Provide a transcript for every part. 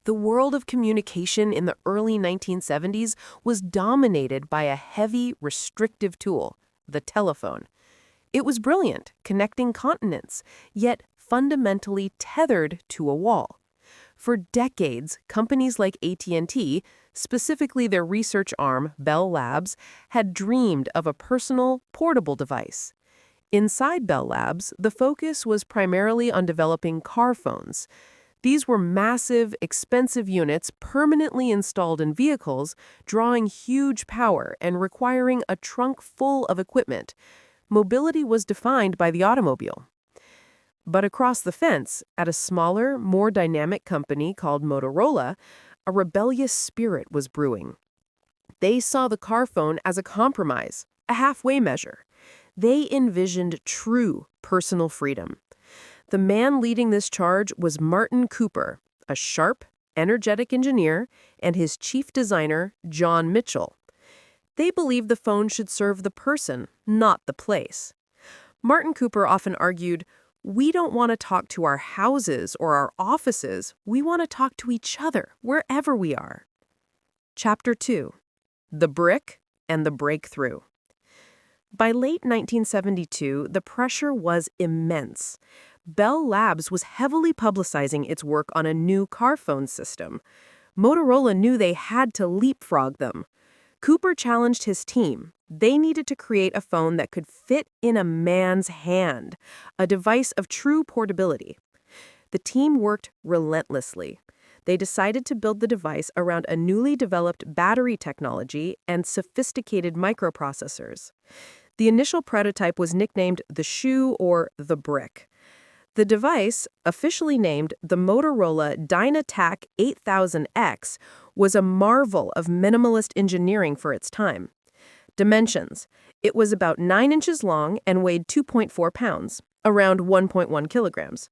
The world of communication in the early 1970s was dominated by a heavy, restrictive tool, the telephone. It was brilliant, connecting continents, yet fundamentally tethered to a wall. For decades, companies like AT&T, specifically their research arm, Bell Labs, had dreamed of a personal, portable device. Inside Bell Labs, the focus was primarily on developing car phones. These were massive, expensive units permanently installed in vehicles, drawing huge power and requiring a trunk full of equipment. Mobility was defined by the automobile. But across the fence, at a smaller, more dynamic company called Motorola, a rebellious spirit was brewing. They saw the car phone as a compromise, a halfway measure. They envisioned true personal freedom. The man leading this charge was Martin Cooper, a sharp, energetic engineer, and his chief designer, John Mitchell. They believed the phone should serve the person, not the place. Martin Cooper often argued, "We don't want to talk to our houses or our offices. We want to talk to each other, wherever we are." Chapter 2. The Brick and the Breakthrough. By late 1972, the pressure was immense. Bell Labs was heavily publicizing its work on a new car phone system. Motorola knew they had to leapfrog them. Cooper challenged his team. They needed to create a phone that could fit in a man's hand, a device of true portability. The team worked relentlessly. They decided to build the device around a newly developed battery technology and sophisticated microprocessors. The initial prototype was nicknamed the Shoe or the Brick. The device, officially named the Motorola DynaTAC 8000X, was a marvel of minimalist engineering for its time. Dimensions: it was about 9 inches long and weighed 2.4 pounds, around 1.1 kilograms.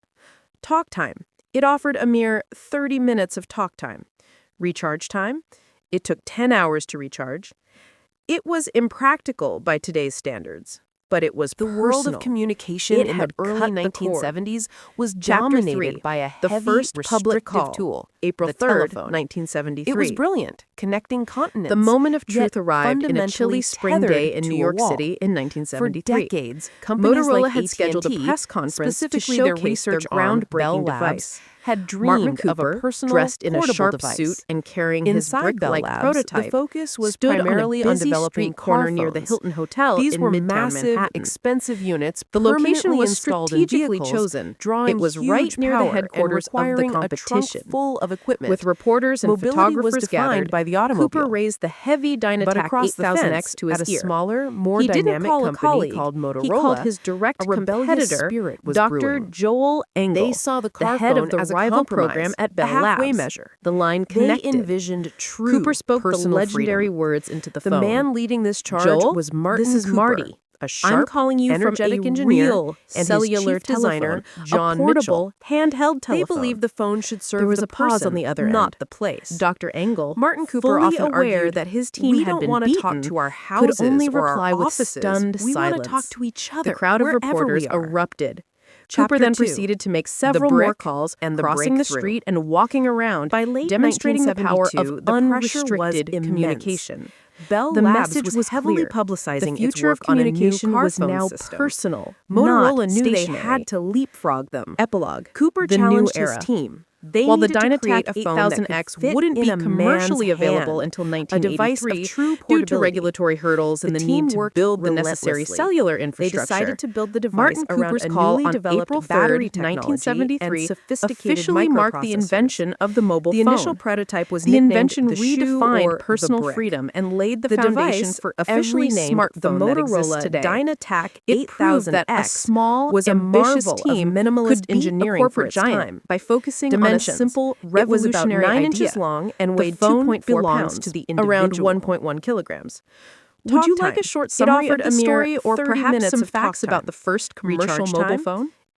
Talk time: it offered a mere 30 minutes of talk time. Recharge time: it took 10 hours to recharge. It was impractical by today's standards, but it was personal. The world of communication in the early 1970s was dominated by a heavy, first public restrictive call, tool, April the 3rd, telephone. 1973. It was brilliant, connecting continents. The moment of truth yet arrived in a chilly fundamentally spring tethered day in to New a York wall. City in 1973. For decades, companies Motorola like had scheduled a AT&T, press conference to specifically showcase their research their arm, groundbreaking Bell device. Labs, had Martin dreamed of Cooper, a personal, dressed in a portable sharp device. suit and carrying Inside his Bell brick-like Labs, prototype, the focus was stood primarily on a on busy developing street corner car near the phones. Hilton Hotel These in were Midtown massive, Manhattan. expensive units. The location was installed strategically in vehicles, chosen. drawing It was huge right near the power headquarters and of the requiring a competition. trunk full of equipment. With reporters and Mobility photographers was defined gathered, by the automobile. Cooper raised the heavy But DynaTAC across the 8000X fence, to his at a ear. smaller, more He didn't dynamic call a company colleague. called Motorola. He called his direct a rebellious competitor, spirit was Dr. brewing. Joel Engel, They saw the the car head phone of the as a rival compromise, program at a Bell halfway Labs. measure. The line They connected. envisioned true Cooper spoke the personal legendary freedom. words into the The phone. man leading this charge Joel, was Martin this is Cooper, Marty. a sharp, I'm calling you from energetic a engineer real and cellular his chief designer, telephone, John a portable, Mitchell. handheld telephone. They believed the phone should serve There was the a pause person, on the other not end. the place. Dr. Engel, Martin Cooper fully often aware argued that his team we had don't been want to talk beaten, to our could houses only or reply our with offices. stunned We want to silence. talk to each other. The crowd of wherever reporters we are. erupted. Chapter Cooper then 2. proceeded to make several The more Brick calls, and the crossing the Breakthrough. street and walking around, By late demonstrating the power of 1972, the pressure was unrestricted immense. communication. Bell The Labs message was was heavily clear. publicizing The its future work of on a new communication car was phone now system. personal. Motorola not knew they stationary. had to leapfrog them. Epilogue. Cooper The new challenged his era. team. They While the needed to create DynaTAC a phone that could 8000X fit wouldn't in be a commercially man's available hand, until a device 1983 of true due to portability. regulatory hurdles and The the team need to worked build the necessary relentlessly. cellular They infrastructure. decided to build the device Martin around Cooper's a call newly on developed April battery 3rd, technology 1973, and sophisticated officially marked the microprocessors. invention of the mobile The phone. initial prototype was The nicknamed invention the Shoe redefined or personal the Brick. freedom and laid the The foundation device, for officially every named the smartphone that exists Motorola today. DynaTAC It proved that a 8000X small, was a ambitious marvel team of minimalist could beat engineering a corporate for its giant time. by focusing Dimensions. on a simple, It was about revolutionary 9 idea. inches long and The weighed phone 2.4 belongs pounds, to the around individual. 1.1 kilograms. Would you Talk like a time. short It summary offered of a the mere story or 30 perhaps minutes some of facts talk about time. the first commercial Recharge mobile time. phone?